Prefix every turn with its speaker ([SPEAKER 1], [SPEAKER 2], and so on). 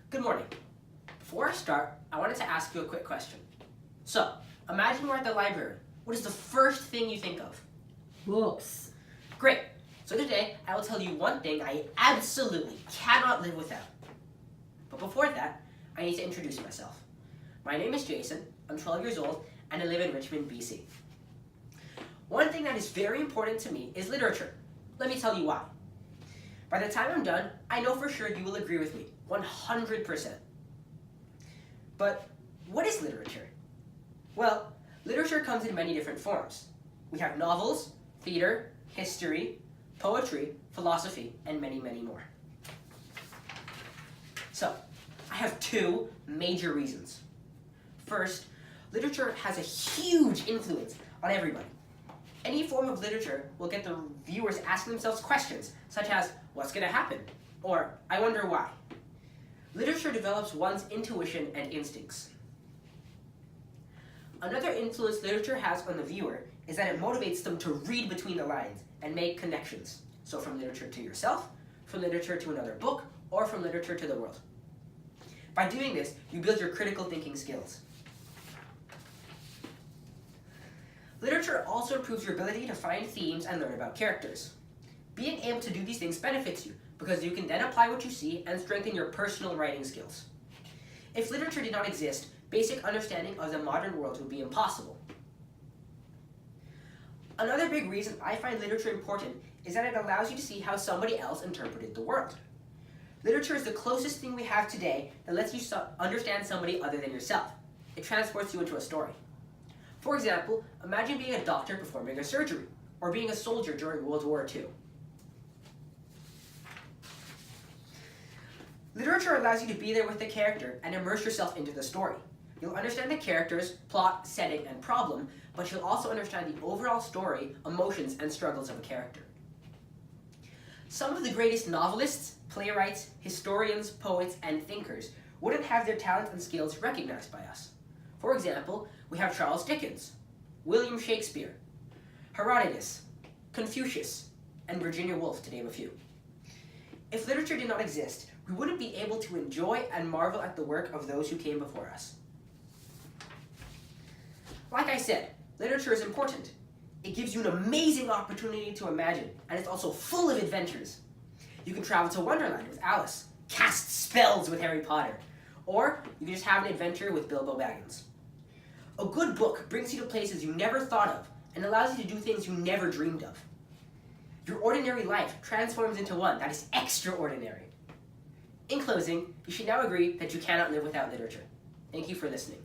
[SPEAKER 1] Good morning. Before I start, I wanted to ask you a quick question. So, imagine we're at the library. What is the first thing you think of?
[SPEAKER 2] Books.
[SPEAKER 1] Great. So today, I will tell you one thing I absolutely cannot live without. But before that, I need to introduce myself. My name is Jason, I'm 12 years old, and I live in Richmond, BC. One thing that is very important to me is literature. Let me tell you why. By the time I'm done, I know for sure you will agree with me, 100%. But what is literature? Well, literature comes in many different forms. We have novels, theater, history, poetry, philosophy, and many, many more. So, I have two major reasons. First, literature has a huge influence on everybody. Any form of literature will get the viewers asking themselves questions, such as, what's going to happen? Or, I wonder why. Literature develops one's intuition and instincts. Another influence literature has on the viewer is that it motivates them to read between the lines and make connections. So from literature to yourself, from literature to another book, or from literature to the world. By doing this, you build your critical thinking skills. Literature also improves your ability to find themes and learn about characters. Being able to do these things benefits you because you can then apply what you see and strengthen your personal writing skills. If literature did not exist, basic understanding of the modern world would be impossible. Another big reason I find literature important is that it allows you to see how somebody else interpreted the world. Literature is the closest thing we have today that lets you understand somebody other than yourself. It transports you into a story. For example, imagine being a doctor performing a surgery, or being a soldier during World War II. Literature allows you to be there with the character and immerse yourself into the story. You'll understand the characters, plot, setting, and problem, but you'll also understand the overall story, emotions, and struggles of a character. Some of the greatest novelists, playwrights, historians, poets, and thinkers wouldn't have their talents and skills recognized by us. For example, we have Charles Dickens, William Shakespeare, Herodotus, Confucius, and Virginia Woolf, to name a few. If literature did not exist, we wouldn't be able to enjoy and marvel at the work of those who came before us. Like I said, literature is important. It gives you an amazing opportunity to imagine, and it's also full of adventures. You can travel to Wonderland with Alice, cast spells with Harry Potter, or you can just have an adventure with Bilbo Baggins. A good book brings you to places you never thought of and allows you to do things you never dreamed of. Your ordinary life transforms into one that is extraordinary. In closing, you should now agree that you cannot live without literature. Thank you for listening.